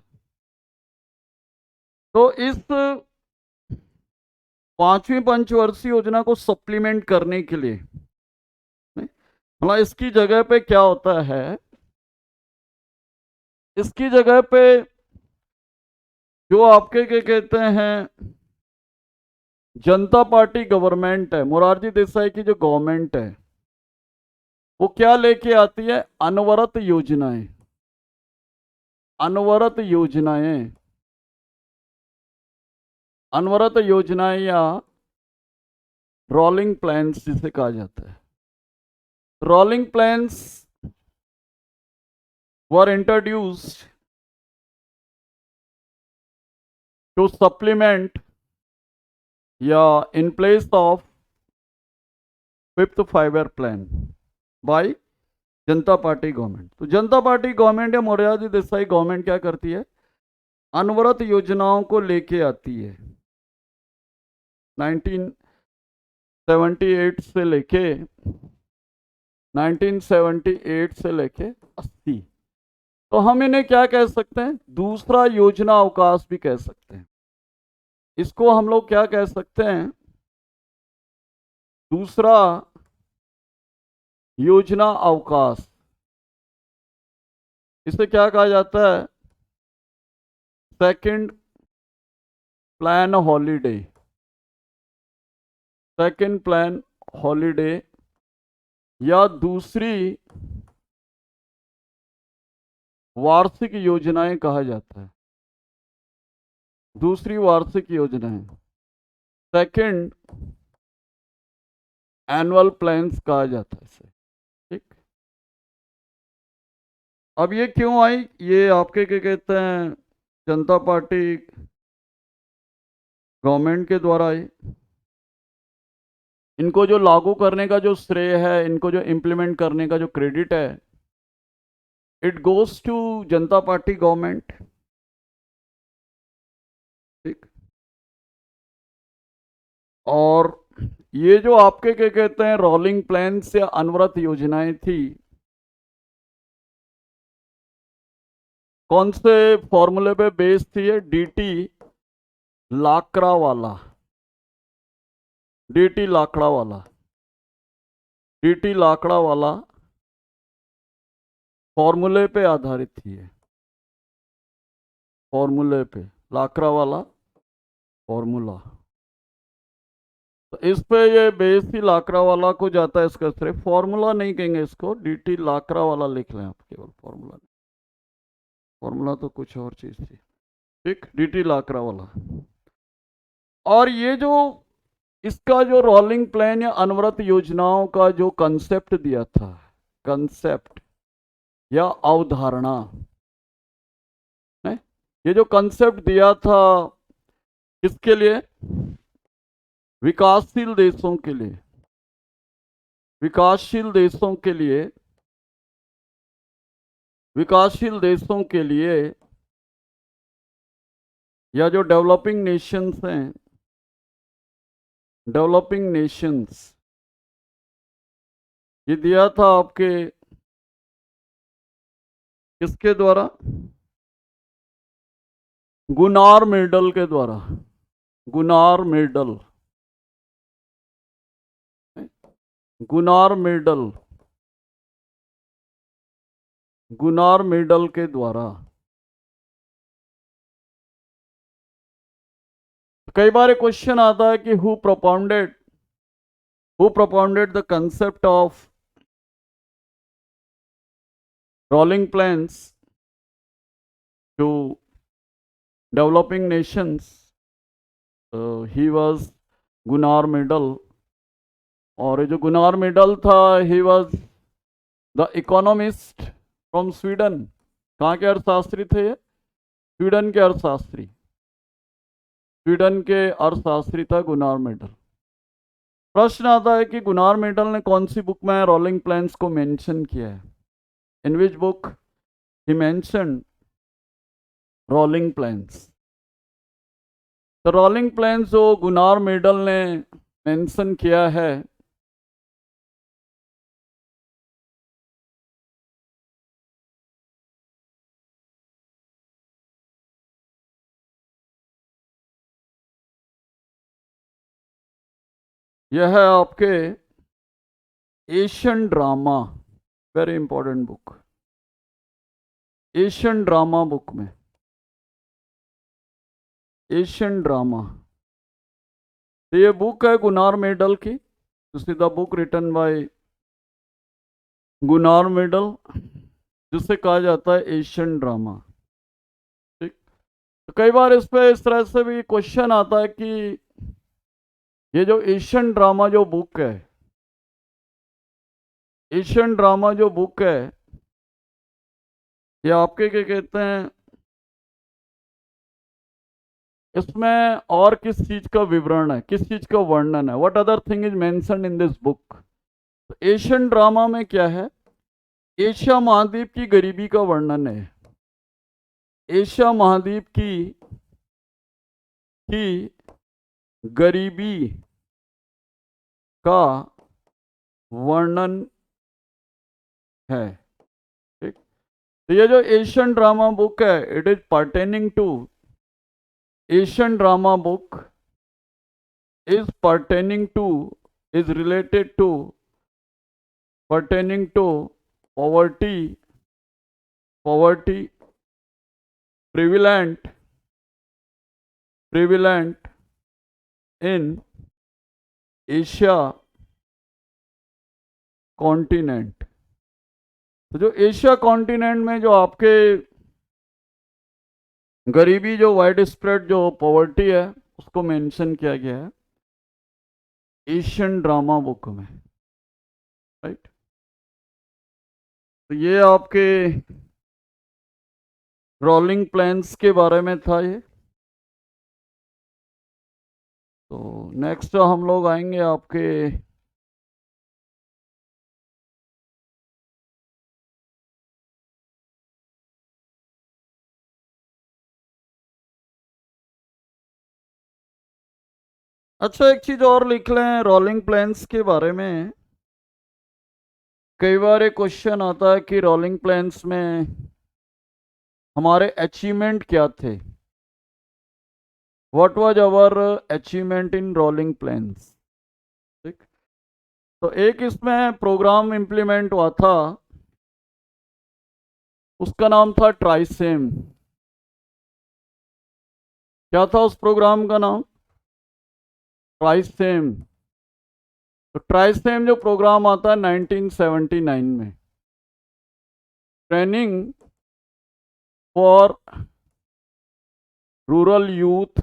तो इस 5वीं पंचवर्षीय योजना को सप्लीमेंट करने के लिए मतलब इसकी जगह पे क्या होता है, इसकी जगह पे जो आपके क्या कहते हैं जनता पार्टी गवर्नमेंट है, मोरारजी देसाई की जो गवर्नमेंट है, वो क्या लेके आती है, अनवरत योजनाएं या रोलिंग प्लान्स जिसे कहा जाता है। Rolling plans were introduced to supplement या in place of 5th 5-year plan by Janata party government. तो जनता पार्टी गवर्नमेंट या मोरारजी देसाई गवर्नमेंट क्या करती है, अनवरत योजनाओं को लेके आती है। 1978 से लेके 80। तो हम इन्हें क्या कह सकते हैं, दूसरा योजना अवकाश भी कह सकते हैं। इसको हम लोग क्या कह सकते हैं, दूसरा योजना अवकाश। इसे क्या कहा जाता है, second plan holiday, second plan holiday, या दूसरी वार्षिक योजनाएं कहा जाता है, दूसरी वार्षिक योजनाएं, सेकंड एनुअल प्लान्स कहा जाता है इसे। ठीक, अब ये क्यों आई, ये आपके क्या कहते हैं जनता पार्टी गवर्नमेंट के द्वारा आई। इनको जो लागू करने का जो श्रेय है, इनको जो इम्प्लीमेंट करने का जो क्रेडिट है, it goes to Janata party government. ठीक, और ये जो आपके क्या कहते हैं रोलिंग प्लान्स या अनवरत योजनाएं थी, कौन से फॉर्मूले पे बेस थी? ये डीटी लाकड़ा वाला, डीटी लाकड़ा वाला, डीटी लाकड़ा वाला फॉर्मूले पे आधारित थी ये, फॉर्मूले पे, लाकड़ा वाला फॉर्मूला। तो इस पे ये बेस ही लाकड़ा वाला को जाता है, इसका सिर्फ फॉर्मूला नहीं कहेंगे इसको, डीटी लाकड़ा वाला लिख लें आप, केवल फॉर्मूला, फॉर्मूला तो कुछ और चीज थी। ठीक, डीटी लाकड़ा वाला। और ये जो इसका जो रोलिंग प्लान या अनवरत योजनाओं का जो कंसेप्ट दिया था, कंसेप्ट या अवधारणा है, ये जो कंसेप्ट दिया था किसके लिए? विकासशील देशों के लिए, विकासशील देशों के लिए, विकासशील देशों के लिए, या जो डेवलपिंग नेशंस हैं, डेवलपिंग नेशंस, ये दिया था आपके किसके द्वारा? गुनार मेडल के द्वारा, Gunnar Myrdal, Gunnar Myrdal, Gunnar Myrdal के द्वारा। कई बार क्वेश्चन आता है कि who propounded the concept of rolling plans to developing nations? He was Gunnar Myrdal, और ये जो गुनार मेडल था, he was the economist from Sweden. कहाँ के अर्थशास्त्री थे ये? स्वीडन के अर्थशास्त्री, स्वीडन के अर्थशास्त्री था गुनार मेडल। प्रश्न आता है कि गुनार मेडल ने कौन सी बुक में रोलिंग प्लान्स को मेंशन किया है? In which book he mention rolling plans? तो रोलिंग प्लान्स जो गुनार मेडल ने मेंशन किया है, यह है आपके Asian drama, very important book, Asian drama book में, एशियन ड्रामा। तो ये बुक है गुनार मेडल की, this is the book written by Gunnar Myrdal, जिसे कहा जाता है एशियन ड्रामा। ठीक, तो कई बार इस पे इस तरह से भी क्वेश्चन आता है कि ये जो एशियन ड्रामा जो बुक है, एशियन ड्रामा जो बुक है, ये आपके क्या कहते हैं, इसमें और किस चीज का विवरण है, किस चीज का वर्णन है? What other thing is mentioned in this book? तो एशियन ड्रामा में क्या है? एशिया महाद्वीप की गरीबी का वर्णन है, एशिया महाद्वीप की गरीबी का वर्णन है। ठीक, तो ये जो एशियन ड्रामा बुक है, it is pertaining to, Asian drama book is pertaining to, is related to, pertaining to poverty, prevalent prevalent in Asia continent. तो जो एशिया कॉन्टिनेंट में जो आपके गरीबी, जो वाइड स्प्रेड जो पॉवर्टी है, उसको मेंशन किया गया है एशियन ड्रामा बुक में, राइट। तो ये आपके रोलिंग प्लान्स के बारे में था ये। तो नेक्स्ट हम लोग आएंगे आपके अच्छा, एक चीज और लिख लें रोलिंग प्लान्स के बारे में। कई बार एक क्वेश्चन आता है कि रोलिंग प्लान्स में हमारे अचीवमेंट क्या थे, what was our achievement in rolling plans, ठीक। तो एक इसमें प्रोग्राम इंप्लीमेंट हुआ था, उसका नाम था ट्राइसेम। क्या था उस प्रोग्राम का नाम? ट्राइसेम। तो ट्राइसेम जो प्रोग्राम आता है 1979 में, training for rural youth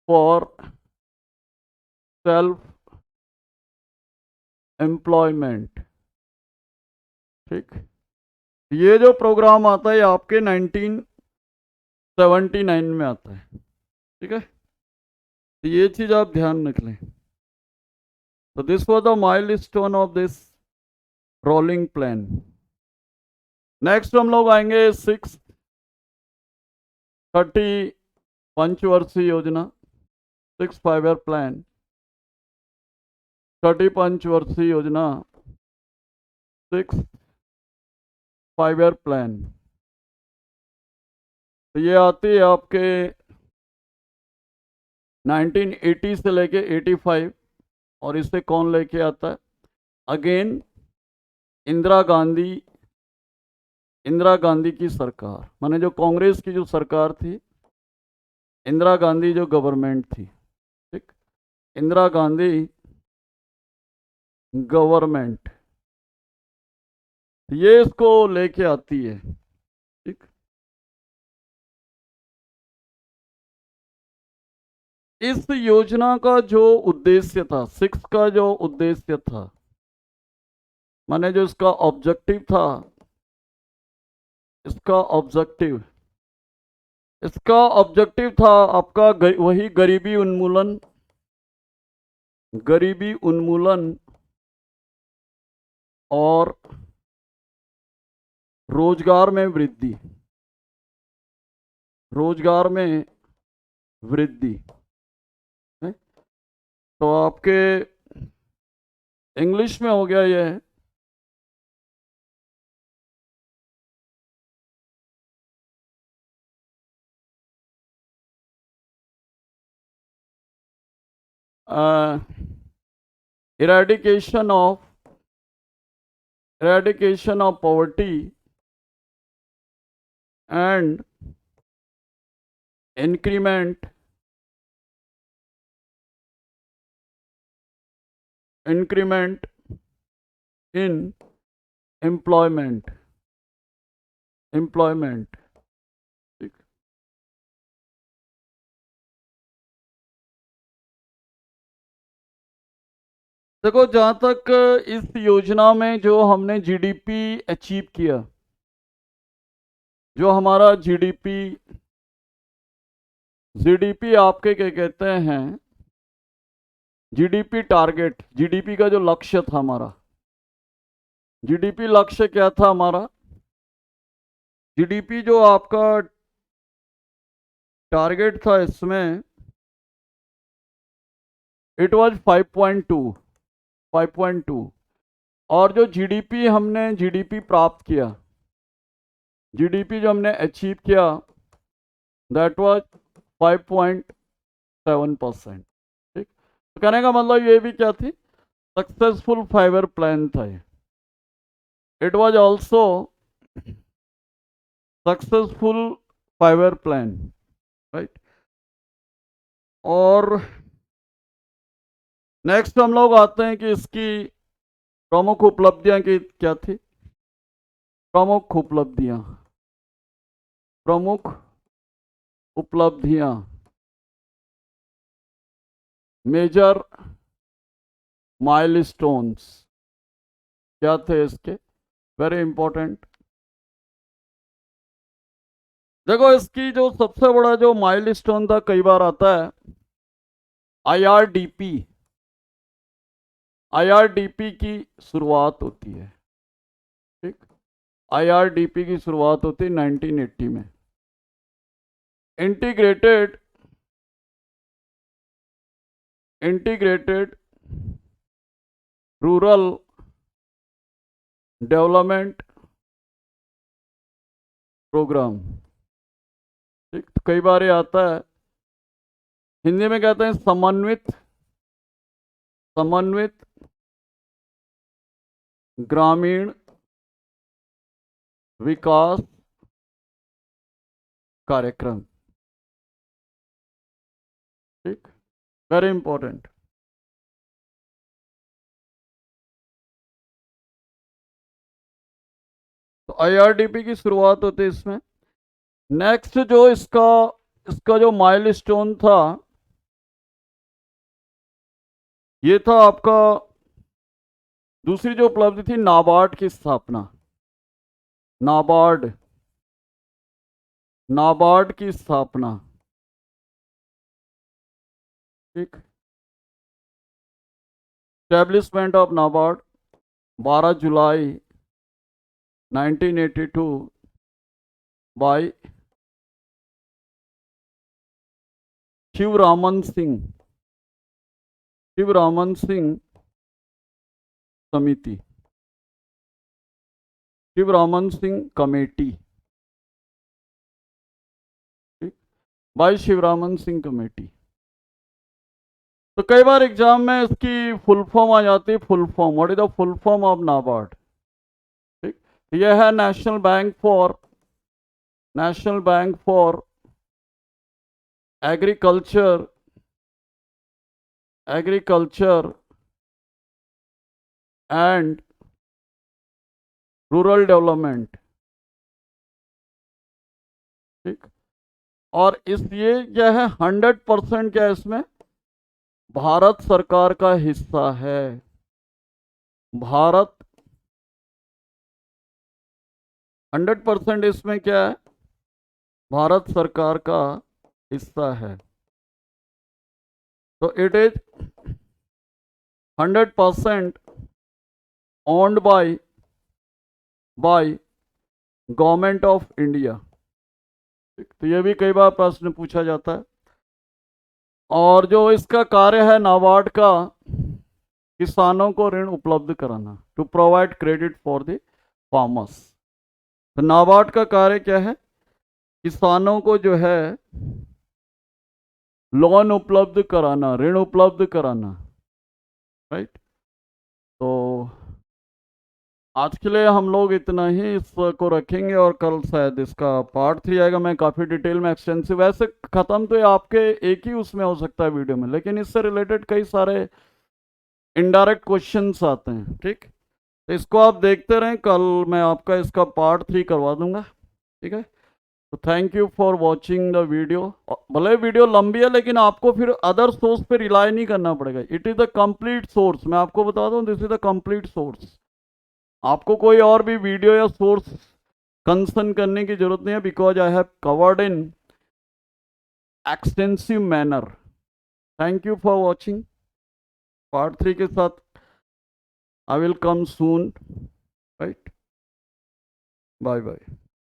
for self employment, ठीक। ये जो प्रोग्राम आता है आपके 1979 में आता है, ठीक है। तो ये चीज आप ध्यान रख लें। तो this was the milestone of this rolling plan. Next हम लोग आएंगे 630 पंचवर्षीय योजना, 6 5 ईयर प्लान, 30 पंचवर्षीय योजना, 6 5 ईयर प्लान। तो ये आती है आपके 1980 से लेके 85, और इसे कौन लेके आता है? अगेन इंदिरा गांधी की सरकार, माने जो कांग्रेस की जो सरकार थी, इंदिरा गांधी जो गवर्नमेंट थी, ठीक। इंदिरा गांधी गवर्नमेंट ये इसको लेके आती है, ठीक। इस योजना का जो उद्देश्य था, 6 का जो उद्देश्य था, माने जो इसका ऑब्जेक्टिव था, इसका ऑब्जेक्टिव था आपका वही गरीबी उन्मूलन और रोजगार में वृद्धि है? तो आपके इंग्लिश में हो गया ये eradication of poverty and increment in employment, ठीक। देखो, जहां तक इस योजना में जो हमने जीडीपी अचीव किया, जो हमारा जीडीपी आपके क्या कहते हैं, जीडीपी टारगेट, जीडीपी का जो लक्ष्य था हमारा, जीडीपी लक्ष्य क्या था हमारा? जीडीपी जो आपका टारगेट था इसमें, इट वाज 5.2। और जो जीडीपी प्राप्त किया, जीडीपी जो हमने अचीव किया, दैट वाज 5.7%, ठीक। तो कहने का मतलब ये भी क्या थी, सक्सेसफुल 5 ईयर प्लान था ये। It was also successful 5 year plan, right. और नेक्स्ट हम लोग आते हैं कि इसकी प्रमुख उपलब्धियां की क्या थी। प्रमुख उपलब्धियां, प्रमुख उपलब्धियां, मेजर माइलस्टोन्स क्या थे इसके, वेरी इंपॉर्टेंट। देखो इसकी जो सबसे बड़ा जो माइलस्टोन था, कई बार आता है आईआरडीपी। आईआरडीपी की शुरुआत होती है, ठीक। आईआरडीपी की शुरुआत होती है 1980 में। Integrated integrated rural development programme, ठीक। तो कई बार ये आता है, हिंदी में कहते हैं समन्वित समन्वित ग्रामीण विकास कार्यक्रम, ठीक, वेरी इंपॉर्टेंट। तो आईआरडीपी की शुरुआत होती है इसमें। नेक्स्ट जो इसका इसका जो माइलस्टोन था, ये था आपका, दूसरी जो उपलब्धि थी नाबार्ड की स्थापना। नाबार्ड नाबार्ड की स्थापना, ठीक। Establishment of NABARD 12 July 1982 by Sivaraman Singh समिति, शिवरामन सिंह कमेटी, ठीक, बाय शिवरामन सिंह कमेटी। तो कई बार एग्जाम में इसकी फुल फॉर्म आ जाती है। Full form, what is the full form of NABARD, ठीक। यह है national bank for agriculture and rural development, ठीक। और इस ये है 100% क्या इसमें भारत सरकार का हिस्सा है। भारत 100% इसमें क्या है, भारत सरकार का हिस्सा है। तो it is 100% owned by government of India. तो ये भी कई बार प्रश्न पूछा जाता है। और जो इसका कार्य है नाबार्ड का, किसानों को ऋण उपलब्ध कराना, to provide credit for the farmers. तो नाबार्ड का कार्य क्या है, किसानों को जो है लोन उपलब्ध कराना, ऋण उपलब्ध कराना, राइट। तो आज के लिए हम लोग इतना ही इसको रखेंगे और कल शायद इसका पार्ट 3 आएगा। मैं काफ़ी डिटेल में एक्सटेंसिव, वैसे ख़त्म तो ये आपके एक ही उसमें हो सकता है वीडियो में, लेकिन इससे रिलेटेड कई सारे इनडायरेक्ट क्वेश्चंस आते हैं, ठीक। तो इसको आप देखते रहें, कल मैं आपका इसका पार्ट 3 करवा दूंगा, ठीक है। तो thank you for watching the video. भले वीडियो लंबी है, लेकिन आपको फिर अदर सोर्स पे रिलाई नहीं करना पड़ेगा। It is the complete source, मैं आपको बता दूं, this is the complete source. आपको कोई और भी वीडियो या सोर्स कंसर्न करने की जरूरत नहीं है, because I have covered in extensive manner. Thank you for watching. Part 3 के साथ I will come soon, right. Bye bye.